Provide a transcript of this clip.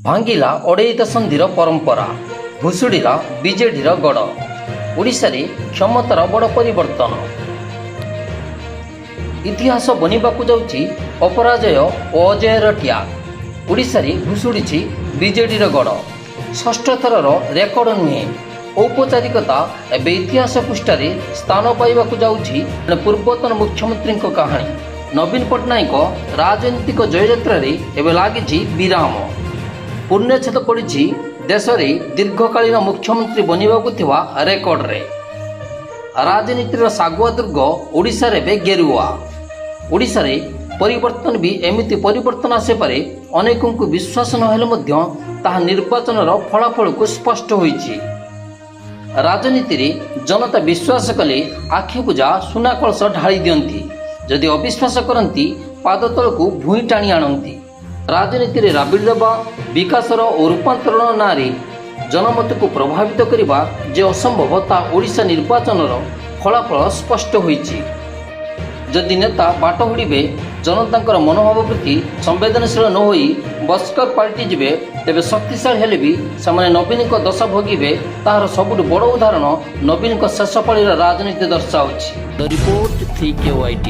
ଭାଙ୍ଗିଲା ଅଡ଼େଇ ଦଶନ୍ଧିର ପରମ୍ପରା, ଭୁଷୁଡ଼ିଲା ବିଜେଡିର ଗଡ଼। ଓଡ଼ିଶାରେ କ୍ଷମତାର ବଡ଼ ପରିବର୍ତ୍ତନ। ଇତିହାସ ବନିବାକୁ ଯାଉଛି ଅପରାଜୟ ଓ ଅଜୟର ଟ୍ୟାଗ। ଓଡ଼ିଶାରେ ଭୁଷୁଡ଼ିଛି ବିଜେଡିର ଗଡ଼। ଷଷ୍ଠ ଥରର ରେକର୍ଡ ନୁହେଁ, ଔପଚାରିକତା ଏବେ ଇତିହାସ ପୃଷ୍ଠାରେ ସ୍ଥାନ ପାଇବାକୁ ଯାଉଛି ପୂର୍ବତନ ମୁଖ୍ୟମନ୍ତ୍ରୀଙ୍କ କାହାଣୀ। ନବୀନ ପଟ୍ଟନାୟକ ରାଜନୈତିକ ଜୟଯାତ୍ରାରେ ଏବେ ଲାଗିଛି ବିରାମ। ପୂର୍ଣ୍ଣଚ୍ଛେଦ ପଡ଼ିଛି ଦେଶରେ ଦୀର୍ଘକାଳୀନ ମୁଖ୍ୟମନ୍ତ୍ରୀ ବନିବାକୁ ଥିବା ରେକର୍ଡରେ। ରାଜନୀତିର ଶାଗୁଆ ଦୁର୍ଗ ଓଡ଼ିଶାରେ ଏବେ ଗେରୁଆ। ଓଡ଼ିଶାରେ ପରିବର୍ତ୍ତନ ବି ଏମିତି ପରିବର୍ତ୍ତନ ଆସିପାରେ, ଅନେକଙ୍କୁ ବିଶ୍ୱାସ ନହେଲେ ମଧ୍ୟ ତାହା ନିର୍ବାଚନର ଫଳାଫଳକୁ ସ୍ପଷ୍ଟ ହୋଇଛି। ରାଜନୀତିରେ ଜନତା ବିଶ୍ୱାସ କଲେ ଆଖିବୁଜା ସୁନା କଳସ ଢାଳି ଦିଅନ୍ତି, ଯଦି ଅବିଶ୍ୱାସ କରନ୍ତି ପାଦ ତଳକୁ ଭୂଇଁ ଟାଣି ଆଣନ୍ତି। ରାଜନୀତିରେ ରାବିଡ଼ି ଦେବା, ବିକାଶର ଓ ରୂପାନ୍ତରଣ ନାଁରେ ଜନମତକୁ ପ୍ରଭାବିତ କରିବା ଯେ ଅସମ୍ଭବ, ତାହା ଓଡ଼ିଶା ନିର୍ବାଚନର ଫଳାଫଳ ସ୍ପଷ୍ଟ ହୋଇଛି। ଯଦି ନେତା ବାଟ ହୁଡ଼ିବେ, ଜନତାଙ୍କର ମନୋଭାବ ପ୍ରତି ସମ୍ବେଦନଶୀଳ ନ ହୋଇ ବସ୍କର ପାଲଟିଯିବେ, ତେବେ ଶକ୍ତିଶାଳୀ ହେଲେ ବି ସେମାନେ ନବୀନଙ୍କ ଦଶା ଭୋଗିବେ। ତାହାର ସବୁଠୁ ବଡ଼ ଉଦାହରଣ ନବୀନଙ୍କ ଶେଷ ପାଳିର ରାଜନୀତି ଦର୍ଶାଉଛି। ଦ ରିପୋର୍ଟ 3KYT।